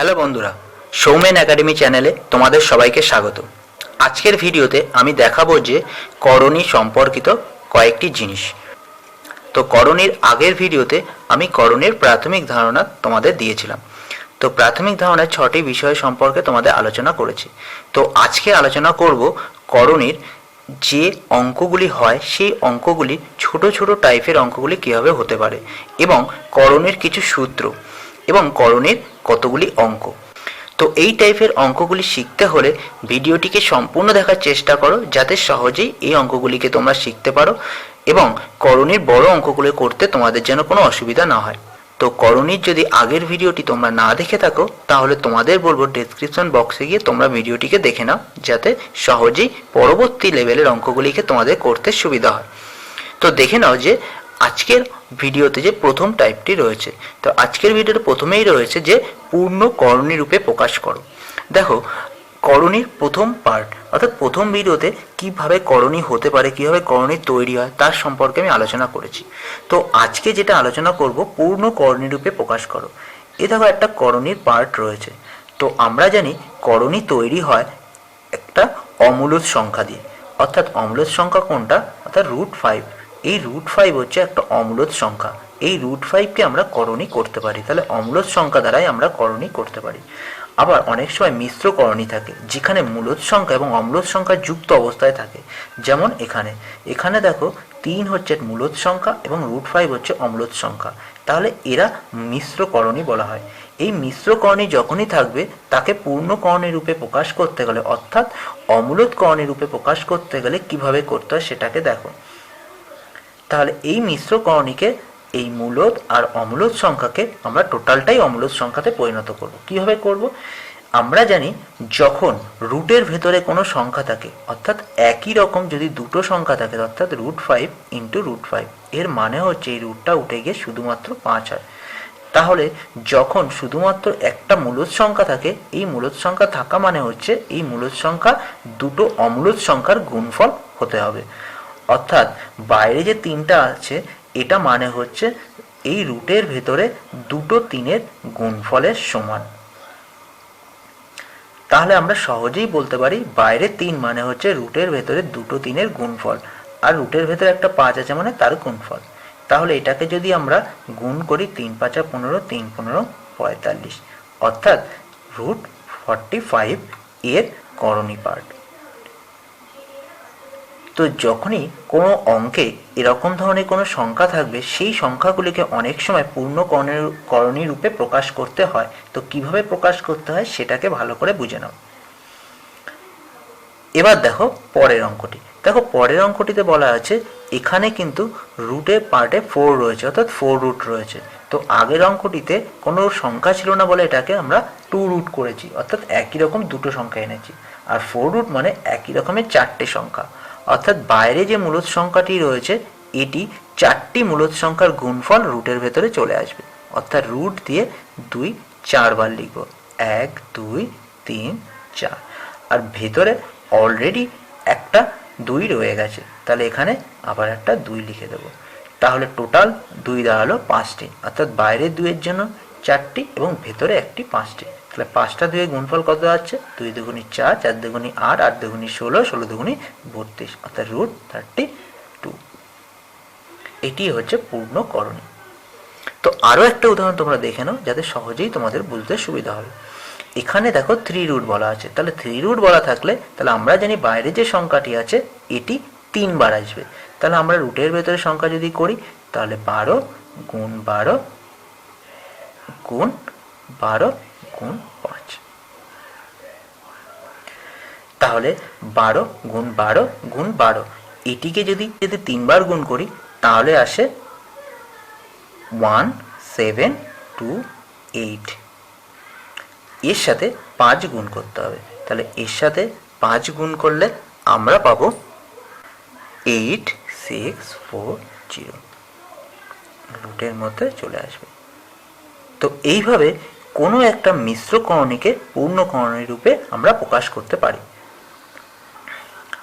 Hello বন্ধুরা, Soumen academy চ্যানেলে তোমাদের সবাইকে স্বাগত। আজকের ভিডিওতে আমি দেখাবো যে করণী সম্পর্কিত কয়েকটি জিনিস। তো করণীর আগের ভিডিওতে আমি করণীর প্রাথমিক ধারণা তোমাদের দিয়েছিলাম। তো প্রাথমিক ধারণায় 6টি বিষয় সম্পর্কে তোমাদের আলোচনা করেছি। তো আজকে আলোচনা করব করণীর যে অঙ্কগুলি হয় সেই অঙ্কগুলি ছোট ছোট টাইপের অঙ্কগুলি কীভাবে হতে পারে, এবং করণীর কিছু সূত্র, এবং করণীর কতগুলি অঙ্ক। তো এই টাইপের অঙ্কগুলি শিখতে হলে ভিডিওটিকে সম্পূর্ণ দেখার চেষ্টা করো, যাতে সহজেই এই অঙ্কগুলিকে তোমরা শিখতে পারো এবং করণীর বড় অঙ্কগুলো করতে তোমাদের যেন কোনো অসুবিধা না হয়। তো করণীর যদি আগের ভিডিওটি তোমরা না দেখে থাকো, তাহলে তোমাদের বলবো ডেসক্রিপশন বক্সে গিয়ে তোমরা ভিডিওটিকে দেখে নাও, যাতে সহজেই পরবর্তী লেভেলের অঙ্কগুলিকে তোমাদের করতে সুবিধা হয়। তো দেখে নাও যে আজকের ভিডিওতে যে প্রথম টাইপটি রয়েছে। তো আজকের ভিডিওতে প্রথমেই রয়েছে যে পূর্ণ করণী রূপে প্রকাশ করো। দেখো, করণীর প্রথম পার্ট অর্থাৎ প্রথম ভিডিওতে কিভাবে করণী হতে পারে, কিভাবে করণী তৈরি হয় তার সম্পর্কে আমি আলোচনা করেছি। তো আজকে যেটা আলোচনা করব, পূর্ণ করণী রূপে প্রকাশ করো। এ দেখো, একটা করণীর পার্ট রয়েছে। তো আমরা জানি করণী তৈরি হয় একটা অমূলদ সংখ্যা দিয়ে, অর্থাৎ অম্লদ সংখ্যা কোনটা, অর্থাৎ √5। এই √5 হচ্ছে একটা অম্লদ সংখ্যা। এই √5কে আমরা করণী করতে পারি, তাহলে অম্লদ সংখ্যা দ্বারাই আমরা করণী করতে পারি। আবার অনেক সময় মিশ্র করণী থাকে, যেখানে মূলদ সংখ্যা এবং অম্লদ সংখ্যা যুক্ত অবস্থায় থাকে। যেমন এখানে দেখো 3 হচ্ছে মূলদ সংখ্যা এবং √5 হচ্ছে অম্লদ সংখ্যা, তাহলে এরা মিশ্র করণী বলা হয়। এই মিশ্র করণী যখনই থাকবে, তাকে পূর্ণ করণী রূপে প্রকাশ করতে গেলে, অর্থাৎ অমূলদ করণী রূপে প্রকাশ করতে গেলে কিভাবে করতে হয় সেটাকে দেখো। তাহলে এই মিশ্র করণীকে, এই মূলদ আর অম্লদ সংখ্যাকে আমরা টোটালটাই অম্লদ সংখ্যাতে পরিণত করব। কিভাবে করব? আমরা জানি যখন রুটের ভেতরে কোনো সংখ্যা থাকে, অর্থাৎ একই রকম যদি দুটো সংখ্যা থাকে, অর্থাৎ √5 × √5, এর মানে হচ্ছে এই রুটটা উঠে গিয়ে শুধুমাত্র 5 হয়। তাহলে যখন শুধুমাত্র একটা মূলদ সংখ্যা থাকে, এই মূলদ সংখ্যা থাকা মানে হচ্ছে এই মূলদ সংখ্যা দুটো অম্লদ সংখ্যার গুণফল হতে হবে। অর্থাৎ বাইরে যে 3টা আছে, এটা মানে হচ্ছে এই রুটের ভেতরে দুটো 3-এর গুণফলের সমান। তাহলে আমরা সহজেই বলতে পারি বাইরে 3 মানে হচ্ছে রুটের ভেতরে দুটো 3-এর গুণফল, আর রুটের ভেতরে একটা 5 আছে মানে তার গুণফল। তাহলে এটাকে যদি আমরা গুণ করি, 3 × 5 = 15, 3 × 15 = 45, অর্থাৎ √45 এর করণী পার্ট। তো যখনই কোনো অঙ্কে এরকম ধরনের কোনো সংখ্যা থাকবে, সেই সংখ্যাগুলিকে অনেক সময় পূর্ণ করণী রূপে প্রকাশ করতে হয়। তো কিভাবে প্রকাশ করতে হয় সেটাকে ভালো করে বুঝে নাও। এবার দেখো পরের অঙ্কটি। দেখো পরের অঙ্কটিতে বলা আছে এখানে কিন্তু রুটের পার্টে 4 রয়েছে, অর্থাৎ 4 রুট রয়েছে। তো আগের অঙ্কটিতে কোনো সংখ্যা ছিল না বলে এটাকে আমরা 2 রুট করেছি, অর্থাৎ একই রকম দুটো সংখ্যা এনেছি। আর 4 রুট মানে একই রকমের 4টে সংখ্যা, অর্থাৎ বাইরে যে মূলদ সংখ্যাটি রয়েছে এটি 4টি মূলদ সংখ্যার গুণফল রুটের ভেতরে চলে আসবে। অর্থাৎ রুট দিয়ে 2 4 বার লিখব, 1 2 3 4, আর ভেতরে অলরেডি একটা 2 রয়ে গেছে, তাহলে এখানে আবার একটা 2 লিখে দেব। তাহলে টোটাল 2 দাঁড়ালো 5টি, অর্থাৎ বাইরের 2-এর জন্য 4টি এবং ভেতরে একটি 5টি। তাহলে 5টা 2-এর গুণফল কত আছে? 2 2 4, 4 2 8, 8 2 16, 16 2 32, অর্থাৎ √32। এটি হচ্ছে পূর্ণ করণী। তো আরও একটা উদাহরণ তোমরা দেখে নাও, যাতে সহজেই তোমাদের বুঝতে সুবিধা হবে। এখানে দেখো 3 রুট বলা আছে। তাহলে 3 রুট বলা থাকলে তাহলে আমরা জানি বাইরে যে সংখ্যাটি আছে এটি 3 বার আসবে। তাহলে আমরা রুটের ভেতরে সংখ্যা যদি করি, তাহলে 12 × 12 × 12 × 5। তাহলে 12 × 12 × 12, এটিকে যদি 3 বার গুণ করি তাহলে আসে 1728। এর সাথে 5 গুণ করতে হবে। তাহলে এর সাথে 5 গুণ করলে আমরা পাবো 8640, রুটের মধ্যে চলে আসবে। তো এইভাবে কোনো একটা মিশ্র করণীকে পূর্ণ করণী রূপে আমরা প্রকাশ করতে পারি।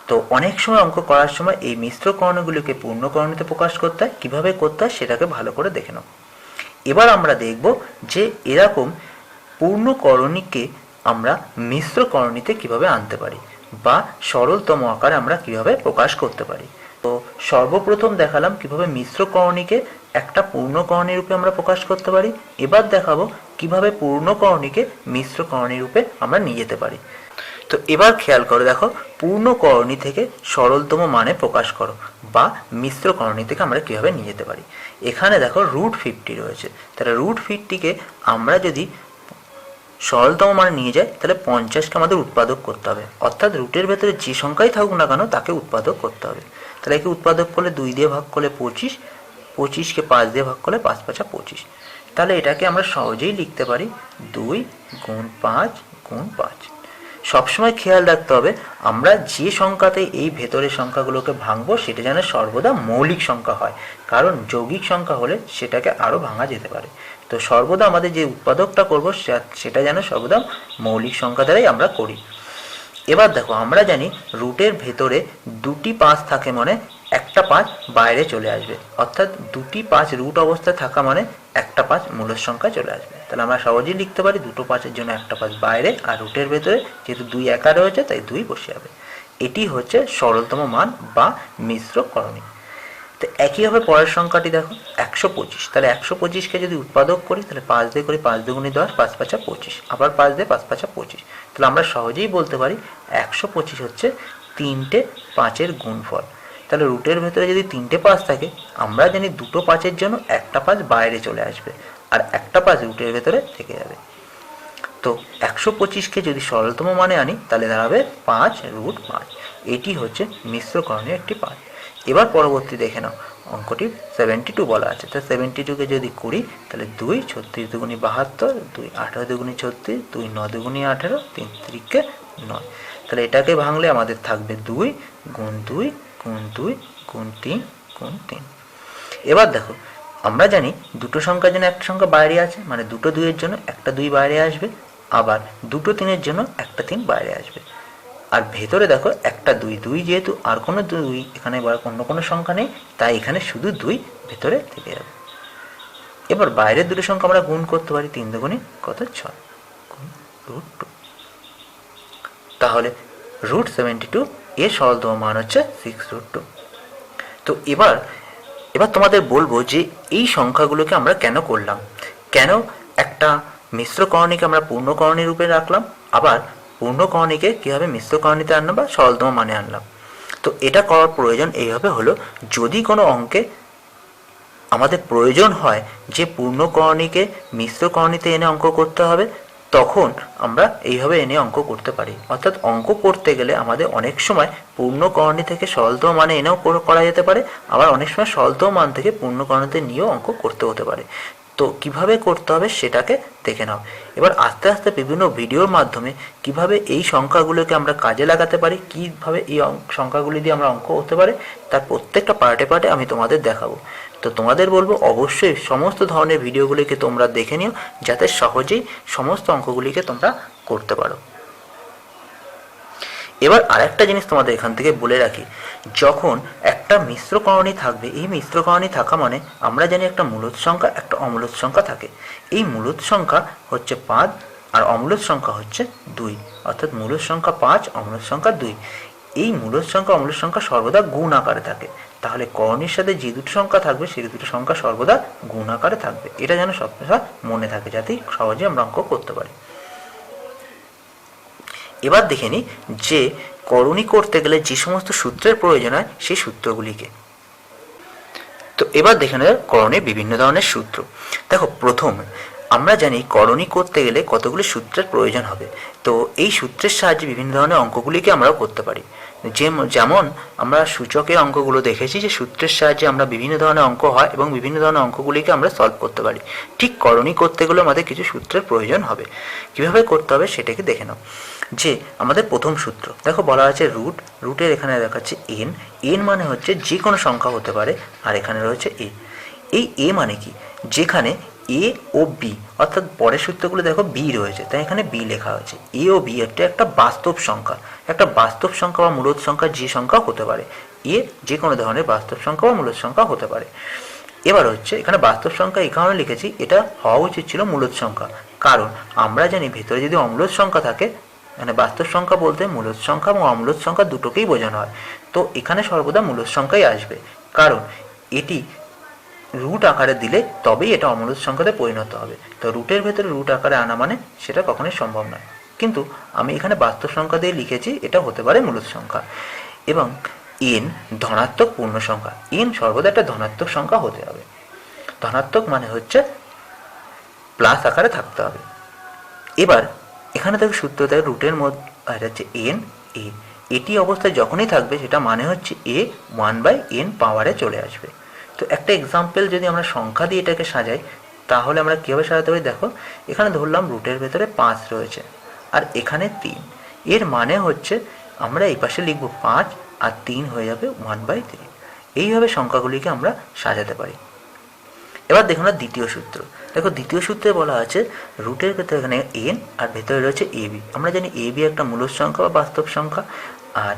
তো অনেক সময় অঙ্ক করার সময় এই মিশ্র করণীগুলিকে পূর্ণ করণীতে প্রকাশ করতে হয়। কীভাবে করতে হয় সেটাকে ভালো করে দেখে নাও। এবার আমরা দেখব যে এরকম পূর্ণকরণীকে আমরা মিশ্রকরণীতে কিভাবে আনতে পারি বা সরলতম আকারে আমরা কিভাবে প্রকাশ করতে পারি। তো সর্বপ্রথম দেখালাম কিভাবে মিশ্রকরণীকে একটা পূর্ণকরণী রূপে আমরা প্রকাশ করতে পারি। এবার দেখাবো কিভাবে পূর্ণকরণীকে মিশ্রকরণী রূপে আমরা নিয়ে যেতে পারি। তো এবার খেয়াল করো, দেখো পূর্ণকরণী থেকে সরলতম মানে প্রকাশ করো বা মিশ্রকরণী থেকে আমরা কিভাবে নিয়ে যেতে পারি। এখানে দেখো √50 রয়েছে, তাহলে √50কে আমরা যদি সরলতম মানে নিয়ে যায় তাহলে 50কে আমাদের উৎপাদক করতে হবে, অর্থাৎ রুটের ভেতরে যে সংখ্যাই থাকুক না কেন তাকে উৎপাদক করতে হবে। তাহলে একে উৎপাদক করলে 2 দিয়ে ভাগ করলে 25, 25কে 5 দিয়ে ভাগ করলে 5 5 25। তাহলে এটাকে আমরা সহজেই লিখতে পারি 2 গুণ 5 গুণ 5। সবসময় খেয়াল রাখতে হবে আমরা যে সংখ্যাতে এই ভেতরের সংখ্যাগুলোকে ভাঙবো সেটা যেন সর্বদা মৌলিক সংখ্যা হয়, কারণ যৌগিক সংখ্যা হলে সেটাকে আরও ভাঙা যেতে পারে। তো সর্বদা আমাদের যে উৎপাদকটা করব সেটা যেন সর্বদা মৌলিক সংখ্যা দ্বারাই আমরা করি। এবার দেখো আমরা জানি রুটের ভেতরে 2টি 5 থাকে মানে একটা 5 বাইরে চলে আসবে, অর্থাৎ 2টি 5 রুট অবস্থায় থাকা মানে একটা 5 মূলের সংখ্যা চলে আসবে। তাহলে আমরা সহজেই লিখতে পারি 2টো 5-এর জন্য একটা 5 বাইরে, আর রুটের ভেতরে যেহেতু 2 একা রয়েছে তাই 2 বসে যাবে। এটি হচ্ছে সরলতম মান বা মিশ্রকরণী। তো একইভাবে পরের সংখ্যাটি দেখো 125। তাহলে 125কে যদি উৎপাদক করি তাহলে 5 দিয়ে করি 5 দুগুণে 10, 5 5 25, আবার 5 দিয়ে 5 5 25। তাহলে আমরা সহজেই বলতে পারি 125 হচ্ছে 3টে 5-এর গুণফল। তাহলে রুটের ভেতরে যদি 3টে 5 থাকে আমরা জানি 2টো 5-এর জন্য একটা 5 বাইরে চলে আসবে আর একটা 5 রুটের ভেতরে থেকে যাবে। তো 125কে যদি সরলতম মানে আনি তাহলে দাঁড়াবে 5√5। এটি হচ্ছে মিশ্রকরণের একটি পাঠ। এবার পরবর্তী দেখে নাও, অঙ্কটি 72 বলা আছে। তো 72কে যদি করি তাহলে 2 36 দুগুণী 72, 2 18 দুগুণী 36, 2 9 দুগুণী 18, 3 3কে 9। তাহলে এটাকে ভাঙলে আমাদের থাকবে 2 গুণ 2 গুণ 2 গুণ 3 গুণ 3। এবার দেখো আমরা জানি দুটো সংখ্যার জন্য একটা সংখ্যা বাইরে আছে, মানে দুটো 2-এর জন্য একটা 2 বাইরে আসবে, আবার দুটো 3-এর জন্য একটা 3 বাইরে আসবে। আর ভেতরে দেখো একটা 2, 2 যেহেতু আর কোনো 2 এখানে অন্য কোনো সংখ্যা নেই তাই এখানে শুধু 2 ভেতরে থেকে যাবে। এবার বাইরের দুটো সংখ্যা আমরা গুণ করতে পারি, 3 দুগুণে কত 6 গুণ √2। তাহলে √72 এর সরলতম মান হচ্ছে 6√2। তো এবার তোমাদের বলবো যে এই সংখ্যাগুলোকে আমরা কেন করলাম, কেন একটা মিশ্রকরণীকে আমরা পূর্ণকরণী রূপে রাখলাম, আবার পূর্ণকরণীকে কীভাবে মিশ্রকরণীতে আনলাম বা সরলতম মানে আনলাম। তো এটা করার প্রয়োজন এইভাবে হলো, যদি কোনো অঙ্কে আমাদের প্রয়োজন হয় যে পূর্ণকরণীকে মিশ্রকরণীতে এনে অঙ্ক করতে হবে তখন আমরা এইভাবে এনে অঙ্ক করতে পারি। অর্থাৎ অঙ্ক করতে গেলে আমাদের অনেক সময় পূর্ণকরণী থেকে সরলতম মানে এনেও করা যেতে পারে, আবার অনেক সময় সরলতম মান থেকে পূর্ণকরণীতে নিয়েও অঙ্ক করতে হতে পারে। তো কিভাবে করতে হবে সেটাকে দেখে নাও। এবার আস্তে আস্তে বিভিন্ন ভিডিওর মাধ্যমে কিভাবে এই সংখ্যাগুলোকে আমরা কাজে লাগাতে পারি, কিভাবে এই সংখ্যাগুলি দিয়ে আমরা অঙ্ক হতে পারে তার প্রত্যেকটা পার্টে পার্টে আমি তোমাদের দেখাবো। তো তোমাদের বলবো অবশ্যই সমস্ত ধরনের ভিডিওগুলিকে তোমরা দেখে নিও যাতে সহজেই সমস্ত অঙ্কগুলিকে তোমরা করতে পারো। এবার আরেকটা জিনিস তোমাদের এখান থেকে বলে রাখি, যখন একটা মিশ্রকরণী থাকবে, এই মিশ্রকরণী থাকা মানে আমরা জানি একটা মূলদ সংখ্যা একটা অমূলদ সংখ্যা থাকে। এই মূলদ সংখ্যা হচ্ছে 5 আর অমূলদ সংখ্যা হচ্ছে 2, অর্থাৎ মূলদ সংখ্যা 5 অমূলদ সংখ্যা 2। এই মূলদ সংখ্যা অমূলদ সংখ্যা সর্বদা গুণ আকারে থাকে, তাহলে করণীর সাথে যে দুটো সংখ্যা থাকবে সেই দুটো সংখ্যা সর্বদা গুণ আকারে থাকবে। এটা যেন সবসময় মনে থাকে যাতে সহজে আমরা অঙ্ক করতে পারি। এবার দেখে নিই যে করণী করতে গেলে যে সমস্ত সূত্রের প্রয়োজন হয় সেই সূত্রগুলিকে। তো এবার দেখে নেব করণীর বিভিন্ন ধরনের সূত্র। দেখো প্রথম আমরা জানি করণী করতে গেলে কতগুলি সূত্রের প্রয়োজন হবে। তো এই সূত্রের সাহায্যে বিভিন্ন ধরনের অঙ্কগুলিকে আমরাও করতে পারি। যেমন আমরা সূচকের অঙ্কগুলো দেখেছি যে সূত্রের সাহায্যে আমরা বিভিন্ন ধরনের অঙ্ক হয় এবং বিভিন্ন ধরনের অঙ্কগুলিকে আমরা সলভ করতে পারি। ঠিক করণী করতে গেলে আমাদের কিছু সূত্রের প্রয়োজন হবে। কিভাবে করতে হবে সেটাকে দেখে নাও। যে আমাদের প্রথম সূত্র দেখো বলা আছে রুটের এখানে দেখাচ্ছে এন মানে হচ্ছে যে কোনো সংখ্যা হতে পারে, আর এখানে রয়েছে এই এ মানে কি, যেখানে এ ও বি অর্থাৎ পরের সূত্রগুলো দেখো বি রয়েছে তাই এখানে বি লেখা হয়েছে। এ ও বি একটা বাস্তব সংখ্যা, একটা বাস্তব সংখ্যা বা মূলদ সংখ্যা যে সংখ্যা হতে পারে। এ যে কোনো ধরনের বাস্তব সংখ্যা বা মূলদ সংখ্যা হতে পারে। এবার হচ্ছে এখানে বাস্তব সংখ্যা এই কারণে লিখেছি, এটা হওয়া উচিত ছিল মূলদ সংখ্যা, কারণ আমরা জানি ভেতরে যদি অম্লজ সংখ্যা থাকে, মানে বাস্তব সংখ্যা বলতে মূলদ সংখ্যা এবং অম্লজ সংখ্যা দুটোকেই বোঝানো হয়, তো এখানে সর্বদা মূলদ সংখ্যাই আসবে, কারণ এটি রুট আকারে দিলে তবেই এটা অম্লজ সংখ্যাতে পরিণত হবে। তো রুটের ভেতরে রুট আকারে আনা মানে সেটা কখনোই সম্ভব নয়। কিন্তু আমি এখানে বাস্তব সংখ্যা দিয়ে লিখেছি, এটা হতে পারে মূলদ সংখ্যা। এবং এন ধনাত্মক পূর্ণ সংখ্যা, এন সর্বদা একটা ধনাত্মক সংখ্যা হতে হবে। ধনাত্মক মানে হচ্ছে প্লাস আকারে থাকতে হবে। এবার এখানে দেখো সূত্র থাকে রুটের মধ্যে হচ্ছে এন এ, এটি অবস্থায় যখনই থাকবে সেটা মানে হচ্ছে এ 1/n পাওয়ারে চলে আসবে। তো একটা এক্সাম্পল যদি আমরা সংখ্যা দিয়ে এটাকে সাজাই, তাহলে আমরা কীভাবে সাজাতে পারি? দেখো এখানে ধরলাম রুটের ভেতরে 5 রয়েছে আর এখানে 3, এর মানে হচ্ছে আমরা এই পাশে লিখবো 5 আর 3 হয়ে যাবে 1/3। এইভাবে সংখ্যাগুলিকে আমরা সাজাতে পারি। এবার দেখো না দ্বিতীয় সূত্র। দেখো দ্বিতীয় সূত্রে বলা আছে রুটের ভেতরে এখানে এন আর ভেতরে রয়েছে এ বি। আমরা জানি এ বি একটা মূলদ সংখ্যা বা বাস্তব সংখ্যা, আর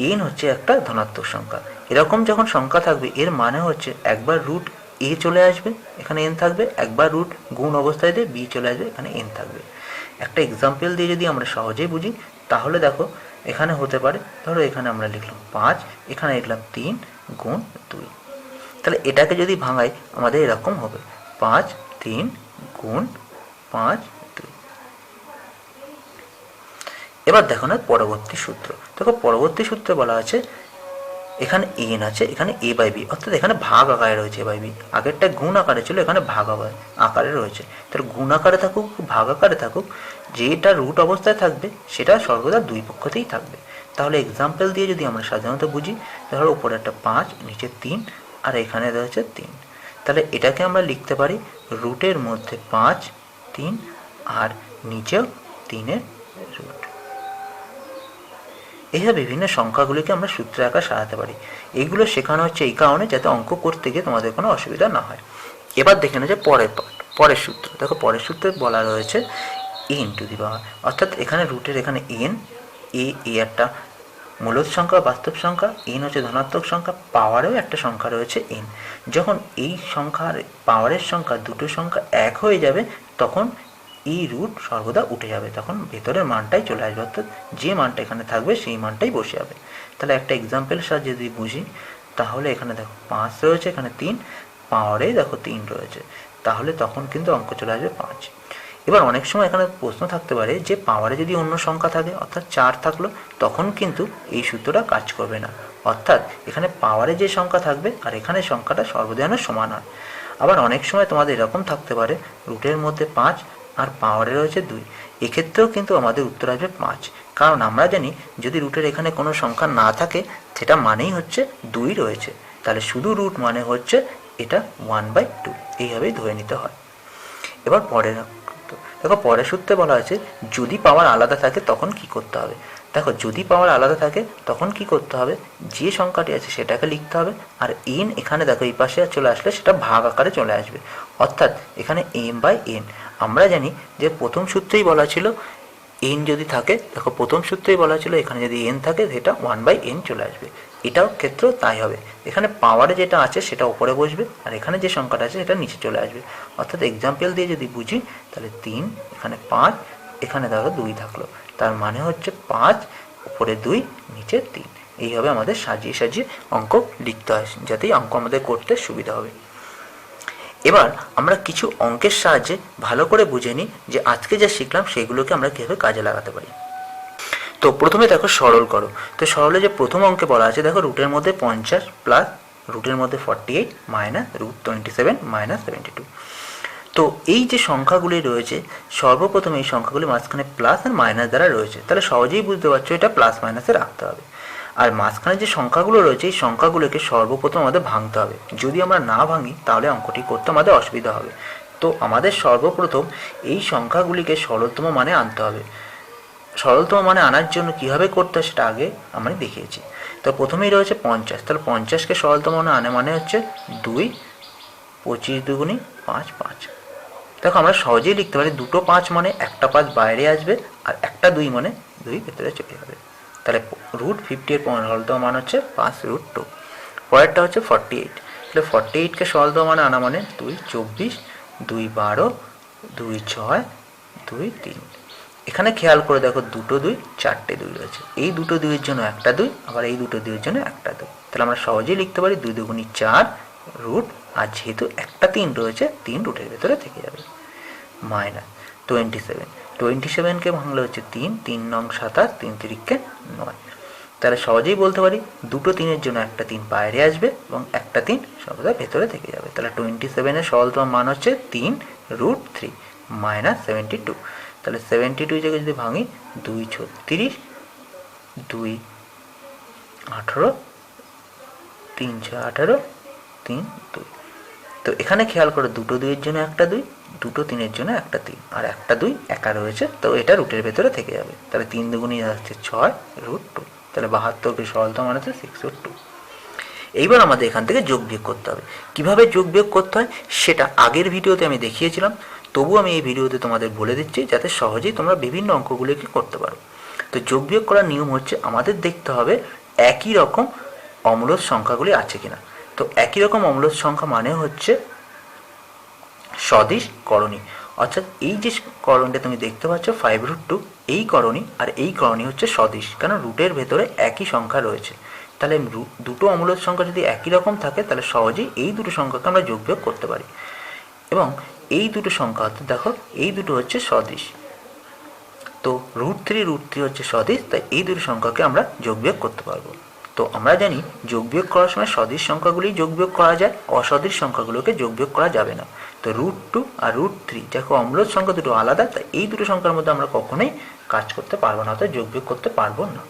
এন হচ্ছে একটা ধনাত্মক সংখ্যা। এরকম যখন সংখ্যা থাকবে এর মানে হচ্ছে একবার রুট এ চলে আসবে, এখানে এন থাকবে, একবার রুট গুণ অবস্থায় দিয়ে বি চলে আসবে, এখানে এন থাকবে। একটা এক্সাম্পল দিয়ে যদি আমরা সহজেই বুঝি, তাহলে দেখো এখানে হতে পারে, ধরো এখানে আমরা লিখলাম 5, এখানে লিখলাম 3 গুণ 2। তাহলে এটাকে যদি ভাঙাই আমাদের এরকম হবে 5 3 গুণ 5 2। এবার দেখো না পরবর্তী সূত্র। দেখো পরবর্তী সূত্রে বলা আছে এখানে এন আছে, এখানে এ বাই বি, অর্থাৎ এখানে ভাগ আকারে রয়েছে এ বাই বি। আগেরটা গুণ আকারে ছিল, এখানে ভাগ আকারে রয়েছে। তাহলে গুণ আকারে থাকুক ভাগ আকারে থাকুক, যেটা রুট অবস্থায় থাকবে সেটা সর্বদা দুই পক্ষতেই থাকবে। তাহলে এক্সাম্পল দিয়ে যদি আমরা সাধারণত বুঝি, ধরো উপরে একটা 5, নিচে 3 আর এখানে রয়েছে 3। তাহলে এটাকে আমরা লিখতে পারি রুটের মধ্যে 5 3 আর নিচেও 3-এর রুট। এইভাবে বিভিন্ন সংখ্যাগুলিকে আমরা সূত্রে আকারে সাজাতে পারি। এইগুলো শেখানো হচ্ছে এই কারণে যাতে অঙ্ক করতে গিয়ে তোমাদের কোনো অসুবিধা না হয়। এবার দেখে নেওয়া যে পরের সূত্র। দেখো পরের সূত্রে বলা রয়েছে এন টু দি পাওয়ার, অর্থাৎ এখানে রুটের এখানে এন, এ একটা মূলদ সংখ্যা বাস্তব সংখ্যা, এন হচ্ছে ধনাত্মক সংখ্যা, পাওয়ারেও একটা সংখ্যা রয়েছে এন। যখন এই সংখ্যার পাওয়ারের সংখ্যা দুটো সংখ্যা এক হয়ে যাবে তখন এই রুট সর্বদা উঠে যাবে, তখন ভেতরের মানটাই চলে আসবে, অর্থাৎ যে মানটা এখানে থাকবে সেই মানটাই বসে যাবে। তাহলে একটা এক্সাম্পলের সাহায্যে যদি বুঝি, তাহলে এখানে দেখো 5 রয়েছে, এখানে 3, পাওয়ারে দেখো 3 রয়েছে, তাহলে তখন কিন্তু অঙ্ক চলে আসবে 5। এবার অনেক সময় এখানে প্রশ্ন থাকতে পারে যে পাওয়ারে যদি অন্য সংখ্যা থাকে, অর্থাৎ 4 থাকলো, তখন কিন্তু এই সূত্রটা কাজ করবে না। অর্থাৎ এখানে পাওয়ারে যে সংখ্যা থাকবে আর এখানে সংখ্যাটা সর্বদা সমান হয়। আবার অনেক সময় তোমাদের এরকম থাকতে পারে রুটের মধ্যে 5 আর পাওয়ারে রয়েছে 2, এক্ষেত্রেও কিন্তু আমাদের উত্তর আসবে 5, কারণ আমরা জানি যদি রুটের এখানে কোনো সংখ্যা না থাকে সেটা মানেই হচ্ছে 2 রয়েছে, তাহলে শুধু রুট মানে হচ্ছে এটা 1/2, এইভাবেই ধরে নিতে হয়। এবার দেখো পরের সূত্রে বলা আছে যদি পাওয়ার আলাদা থাকে তখন কি করতে হবে। দেখো যদি পাওয়ার আলাদা থাকে তখন কি করতে হবে, যে সংখ্যাটি আছে সেটাকে লিখতে হবে, আর এন এখানে দেখো এই পাশে চলে আসলে সেটা ভাগ আকারে চলে আসবে, অর্থাৎ এখানে m/n। আমরা জানি যে প্রথম সূত্রেই বলা ছিল এন যদি থাকে, দেখো প্রথম সূত্রেই বলা ছিল এখানে যদি এন থাকে সেটা 1/n চলে আসবে, এটাও ক্ষেত্রেও তাই হবে। এখানে পাওয়ারে যেটা আছে সেটা উপরে বসবে আর এখানে যে সংখ্যাটা আছে সেটা নিচে চলে আসবে। অর্থাৎ এক্সাম্পল দিয়ে যদি বুঝি তাহলে 3, এখানে 5, এখানে দেখো 2 থাকলো, তার মানে হচ্ছে 5 উপরে 2 নিচে 3। এইভাবে আমাদের সাজিয়ে সাজিয়ে অঙ্ক লিখতে হয়, যাতে অঙ্ক আমাদের করতে সুবিধা হবে। এবার আমরা কিছু অঙ্কের সাহায্যে ভালো করে বুঝে নিই যে আজকে যা শিখলাম সেগুলোকে আমরা কীভাবে কাজে লাগাতে পারি। তো প্রথমে দেখো সরল করো। তো সরলে যে প্রথম অঙ্কে বলা আছে দেখো রুটের মধ্যে 50 প্লাস রুটের মধ্যে 48 মাইনাস √27 মাইনাস 72। তো এই যে সংখ্যাগুলি রয়েছে সর্বপ্রথম এই সংখ্যাগুলি মাঝখানে প্লাস আর মাইনাস দ্বারা রয়েছে, তাহলে সহজেই বুঝতে পারছো এটা প্লাস মাইনাসে রাখতে হবে। আর মাঝখানে যে সংখ্যাগুলো রয়েছে এই সংখ্যাগুলোকে সর্বপ্রথম আমাদের ভাঙতে হবে, যদি আমরা না ভাঙি তাহলে অঙ্কটি করতে আমাদের অসুবিধা হবে। তো আমাদের সর্বপ্রথম এই সংখ্যাগুলিকে সরলতম মানে আনতে হবে। সরলতম মানে আনার জন্য কীভাবে করতে হয় সেটা আগে আমরা দেখিয়েছি। তো প্রথমেই রয়েছে 50, তাহলে 50কে সরলতম মানে আনে মানে হচ্ছে 2, 25 দুগুণী 5 5। দেখো আমরা সহজেই লিখতে পারি দুটো 5 মানে একটা 5 বাইরে আসবে আর একটা 2 মানে 2 ভেতরে চলে যাবে। তাহলে √50 এর সরলতম মান হচ্ছে 5√2। পরেরটা হচ্ছে 48, তাহলে 48কে সরলতম মানে আনা মানে 2 24, 2 12, 2 6, 2 3। এখানে খেয়াল করে দেখো দুটো 2 চারটে 2 রয়েছে, এই দুটো 2-এর জন্য একটা 2, আবার এই দুটো 2-এর জন্য একটা 2। তাহলে আমরা সহজেই লিখতে পারি 2 2 4 রুট, আর যেহেতু একটা 3 রয়েছে 3 রুটের ভেতরে থেকে যাবে। মাইনাস 27, 27কে ভাঙলে হচ্ছে 3, 3 নং 27, 3 তিরিকে 9। তাহলে সহজেই বলতে পারি দুটো 3-এর জন্য একটা 3 বাইরে আসবে এবং একটা 3 সর্বদা ভেতরে থেকে যাবে। তাহলে 27-এর সরলতম মান হচ্ছে 3 রুট 3 মাইনাস 72। তাহলে 72 জায়গায় যদি ভাঙি 2 36, 2 18, 3 6 18, 3 2। তো এখানে খেয়াল করে দুটো 2-এর জন্য একটা 2, দুটো 3-এর জন্য একটা 3, আর একটা 2 একা রয়েছে, তো এটা রুটের ভেতরে থেকে যাবে। তাহলে 3 2 যাচ্ছে 6 রুট 2। তাহলে 72কে সরলতম মান হচ্ছে 6 রুট 2। এইবার আমাদের এখান থেকে যোগ বিয়োগ করতে হবে। কিভাবে যোগ বিয়োগ করতে হয় সেটা আগের ভিডিওতে আমি দেখিয়েছিলাম, তবু আমি এই ভিডিওতে তোমাদের বলে দিচ্ছি যাতে সহজেই তোমরা বিভিন্ন অঙ্কগুলিকে করতে পারো। তো যোগ বিয়োগ করার নিয়ম হচ্ছে আমাদের দেখতে হবে একই রকম অম্লজ সংখ্যাগুলি আছে কিনা। তো একই রকম অম্লজ সংখ্যা মানে হচ্ছে সদিশ করণী, অর্থাৎ এই যে করণীটা তুমি দেখতে পাচ্ছ 5 রুট 2, এই করণী আর এই করণী হচ্ছে সদিশ, কারণ রুটের ভেতরে একই সংখ্যা রয়েছে। তাহলে দুটো অম্লজ সংখ্যা যদি একই রকম থাকে তাহলে সহজেই এই দুটো সংখ্যাকে আমরা যোগ বিয়োগ করতে পারি। এবং এই দুটো সংখ্যা অর্থাৎ দেখো এই দুটো হচ্ছে সদিশ, তো রুট 3 হচ্ছে সদিশ, তাই এই দুটো সংখ্যাকে আমরা যোগ বিয়োগ করতে পারবো। তো আমরা জানি যোগ বিয়োগ করার সময় সদিশ সংখ্যাগুলি যোগ বিয়োগ করা যায়, অসদিশ সংখ্যাগুলোকে যোগ বিয়োগ করা যাবে না। তো রুট 2 আর রুট 3 দেখো অম্লজ সংখ্যা দুটো আলাদা, তাই এই দুটো সংখ্যার মধ্যে আমরা কখনোই কাজ করতে পারবো না, অর্থাৎ যোগ বিয়োগ করতে পারবো না।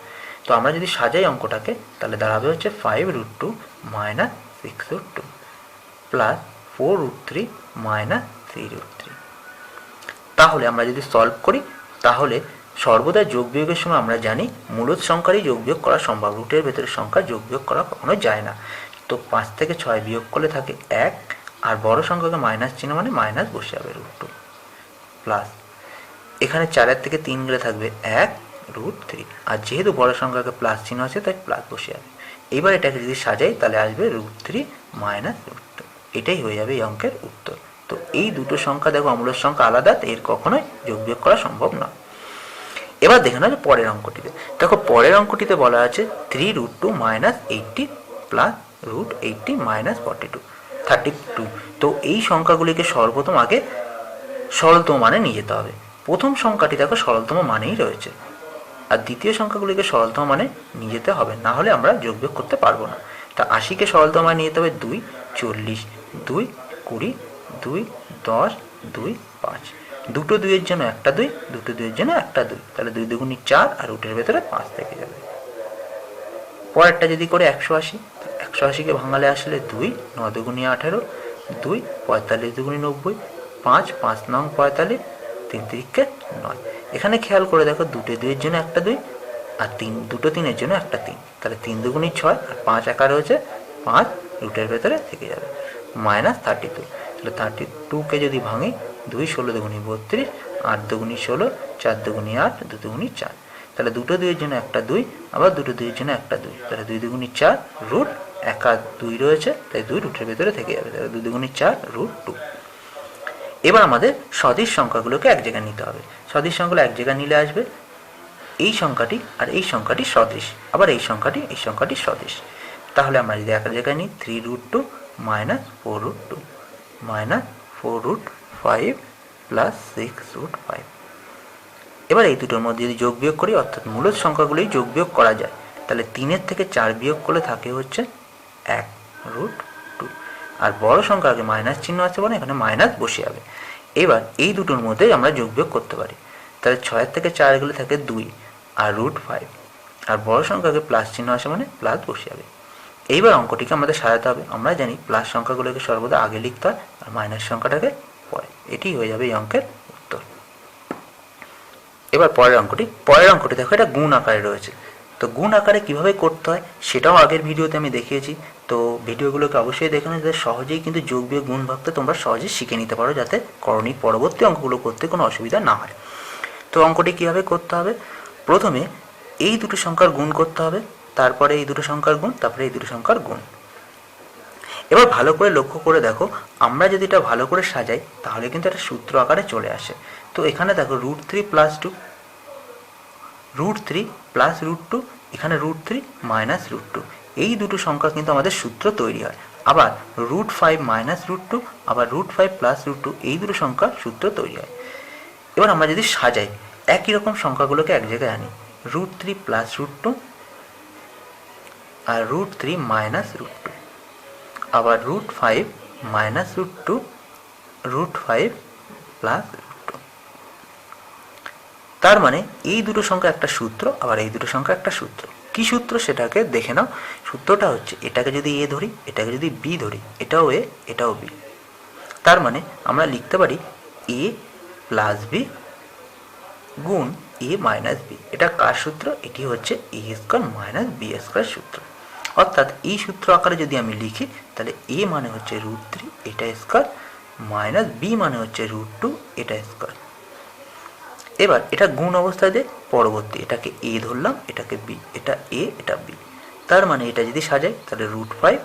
তো আমরা যদি সাজাই অঙ্কটাকে তাহলে দাঁড়াবে হচ্ছে 5 root 2 minus 6 root 2 plus 4 root 3 minus 3 root 3। তাহলে আমরা যদি সলভ করি তাহলে সর্বদা যোগ বিয়োগের সময় আমরা জানি মূলদ সংখ্যারই যোগ বিয়োগ করা সম্ভব, রুটের ভেতরের সংখ্যা যোগ বিয়োগ করা কখনো যায় না। তো 5 থেকে 6 বিয়োগ করলে থাকে 1, আর বড় সংখ্যাকে মাইনাস চিহ্ন মানে মাইনাস বসে যাবে রুট 2 প্লাস এখানে 4 থেকে 3 গেলে থাকবে 1 রুট 3, আর যেহেতু বড় সংখ্যাকে প্লাস চিহ্ন আছে তাই প্লাস বসে যাবে। এবার এটাকে যদি সাজাই তাহলে আসবে রুট 3 মাইনাস রুট 2, এটাই হয়ে যাবে এই অঙ্কের উত্তর। তো এই দুটো সংখ্যা দেখো অম্লজ সংখ্যা আলাদা, এর কখনোই যোগ বিয়োগ করা সম্ভব নয়। এবার দেখে নাও যে পরের অঙ্কটিতে, দেখো পরের অঙ্কটিতে বলা আছে 3 root 2 minus 80 plus root 80 minus 32। তো এই সংখ্যাগুলিকে সর্বপ্রথম আগে সরলতম মানে নিয়ে যেতে হবে। প্রথম সংখ্যাটি দেখো সরলতম মানেই রয়েছে, আর দ্বিতীয় সংখ্যাগুলিকে সরলতম মানে নিয়ে যেতে হবে, না হলে আমরা যোগ বিয়োগ করতে পারবো না। তা 80কে সরলতম মানে নিয়ে যেতে হবে 2 40, 2 20, 2 10, 2 5। দুটো 2-এর জন্য একটা 2, দুটো 2-এর জন্য একটা 2, তাহলে 2 2 4 আর রুটের ভেতরে 5 থেকে যাবে। পরেরটা যদি করে 180, 180কে ভাঙালে আসলে 2 9 2 18, 2 45 2 90, 5 5 9 45, 3 3কে 9। এখানে খেয়াল করে দেখো দুটো 2-এর জন্য একটা 2 আর দুটো 3-এর জন্য একটা 3, তাহলে 3 2 6 আর 5 একা রয়েছে 5 রুটের ভেতরে থেকে যাবে মাইনাস 32। তাহলে 32কে যদি ভাঙি 2 16 2 32, 8 2 16, 4 2 8, 2 2 4। তাহলে দুটো 2-এর জন্য একটা 2, আবার দুটো 2-এর জন্য একটা 2, তাহলে 2 2 4 রুট একা 2 রয়েছে, তাই 2 রুটের ভেতরে থেকে যাবে, তাহলে 2 2 4 রুট 2। এবার আমাদের সদিশ সংখ্যাগুলোকে এক জায়গায় নিতে হবে। সদিশ সংখ্যাগুলো এক জায়গায় নিলে আসবে এই সংখ্যাটি আর এই সংখ্যাটি সদিশ, আবার এই সংখ্যাটি সদিশ। তাহলে আমরা যদি এক জায়গায় নিই 3 root 2 minus 4 root 2 minus 4 root 5 plus 6 root 5। এবার এই দুটোর মধ্যে যদি যোগ বিয়োগ করি, অর্থাৎ মূলদ সংখ্যাগুলোই যোগ বিয়োগ করা যায়, তাহলে 3-এর থেকে 4 বিয়োগ করলে থাকে হচ্ছে 1 রুট 2, আর বড় সংখ্যা আগে মাইনাস চিহ্ন আছে বলে এখানে মাইনাস বসে যাবে। এবার এই দুটোর মধ্যে আমরা যোগ বিয়োগ করতে পারি, তাহলে 6-এর থেকে 4 গেলে থাকে 2 আর রুট 5, আর বড় সংখ্যাকে প্লাস চিহ্ন আসে মানে প্লাস বসে যাবে। এইবার অঙ্কটিকে আমাদের সাজাতে হবে। আমরা জানি প্লাস সংখ্যাগুলোকে সর্বদা আগে লিখতে হয় আর মাইনাস সংখ্যাটাকে পরে, এটি হয়ে যাবে এই অঙ্কের উত্তর। এবার পরের অঙ্কটি দেখো এটা গুণ আকারে রয়েছে। তো গুণ আকারে কিভাবে করতে হয় সেটাও আগের ভিডিওতে আমি দেখিয়েছি, তো ভিডিওগুলোকে অবশ্যই দেখে নাও, যাতে সহজেই কিন্তু যোগ বিয়োগ গুণ ভাগতে তোমরা সহজেই শিখে নিতে পারো, যাতে করণিক পরবর্তী অঙ্কগুলো করতে কোনো অসুবিধা না হয়। তো অঙ্কটি কিভাবে করতে হবে, প্রথমে এই দুটো সংখ্যার গুণ করতে হবে, তারপরে এই দুটো সংখ্যার গুণ, তারপরে এই দুটো সংখ্যার গুণ। এবার ভালো করে লক্ষ্য করে দেখো, আমরা যদি এটা ভালো করে সাজাই তাহলে কিন্তু একটা সূত্র আকারে চলে আসে। তো এখানে দেখো √3 + 2, √3 + √2, এখানে √3 - √2, এই দুটো সংখ্যা কিন্তু আমাদের সূত্র তৈরি হয়। আবার √5 - √2, আবার √5 + √2, এই দুটো সংখ্যা সূত্র তৈরি হয়। এবার আমরা যদি সাজাই, একই রকম সংখ্যাগুলোকে এক জায়গায় আনি, √3 + √2 আর √3 - √2, আবার √5 - √2, √5 + √2। তার মানে এই দুটো সংখ্যা একটা সূত্র, আবার এই দুটো সংখ্যা একটা সূত্র। কি সূত্র সেটাকে দেখে নাও। সূত্রটা হচ্ছে, এটাকে যদি এ ধরি, এটাকে যদি বি ধরি, এটাও এ, এটাও বি। তার মানে আমরা লিখতে পারি a + b গুণ a - b। এটা কার সূত্র? এটি হচ্ছে a² - b² সূত্র। অর্থাৎ এই সূত্র আকারে যদি আমি লিখি, তাহলে a মানে হচ্ছে √3, এটা স্কয়ার, মাইনাস b মানে হচ্ছে √2, এটা স্কয়ার। এবার এটা গুণ অবস্থায় যে পরবর্তী, এটাকে a ধরলাম, এটাকে b, এটা a, এটা b। তার মানে এটা যদি সাজাই, তাহলে √5,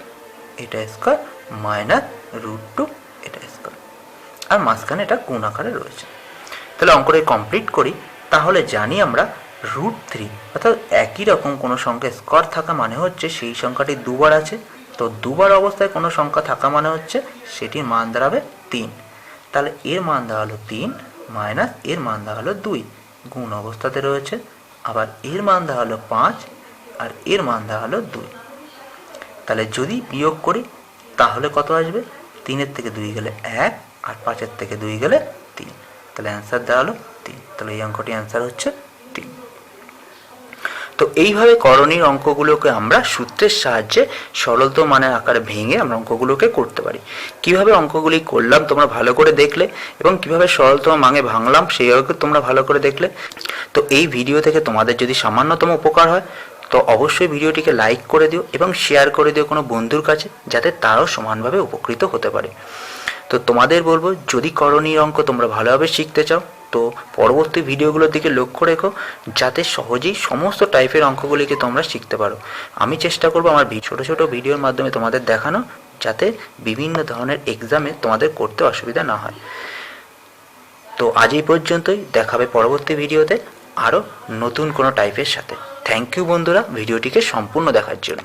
এটা স্কয়ার, মাইনাস √2, এটা স্কয়ার, আর মাঝখানে এটা গুণ আকারে রয়েছে। তাহলে অঙ্কটা কমপ্লিট করি। তাহলে জানি আমরা √3, অর্থাৎ একই রকম কোনো সংখ্যা স্কয়ার থাকা মানে হচ্ছে সেই সংখ্যাটি দুবার আছে। তো দুবার অবস্থায় কোনো সংখ্যা থাকা মানে হচ্ছে সেটির মান দাঁড়াবে 3। তাহলে এর মান দাঁড়ালো 3, মাইনাস এর মান দাঁড়ালো 2, গুণ অবস্থাতে রয়েছে। আবার এর মান দাঁড়ালো 5, আর এর মান দাঁড়ালো 2। তাহলে যদি বিয়োগ করি তাহলে কত আসবে? 3-এর থেকে 2 গেলে 1, আর 5-এর থেকে 2 গেলে 3। তাহলে অ্যান্সার দাঁড়ালো 3। তাহলে এই অঙ্কটি অ্যান্সার হচ্ছে 3। তো এইভাবে করণীয় অঙ্কগুলোকে আমরা সূত্রের সাহায্যে সরলতম মানের আকারে ভেঙে আমরা অঙ্কগুলোকে করতে পারি। কিভাবে অঙ্কগুলি করলাম তোমরা ভালো করে দেখলে, এবং কিভাবে সরলতম মানে ভাঙলাম সেইভাবে তোমরা ভালো করে দেখলে। তো এই ভিডিও থেকে তোমাদের যদি সামান্যতম উপকার হয়, তো অবশ্যই ভিডিওটিকে লাইক করে দিও এবং শেয়ার করে দিও কোনো বন্ধুর কাছে, যাতে তারাও সমানভাবে উপকৃত হতে পারে। তো তোমাদের বলবো, যদি করণীয় অঙ্ক তোমরা ভালোভাবে শিখতে চাও, তো পরবর্তী ভিডিওগুলোর দিকে লক্ষ্য রেখো, যাতে সহজেই সমস্ত টাইপের অঙ্কগুলিকে তোমরা শিখতে পারো। আমি চেষ্টা করবো আমার ছোটো ছোটো ভিডিওর মাধ্যমে তোমাদের দেখানো, যাতে বিভিন্ন ধরনের এক্সামে তোমাদের করতে অসুবিধা না হয়। তো আজ এই পর্যন্তই, দেখাবে পরবর্তী ভিডিওতে আরও নতুন কোনো টাইপের সাথে। থ্যাংক ইউ বন্ধুরা ভিডিওটিকে সম্পূর্ণ দেখার জন্য।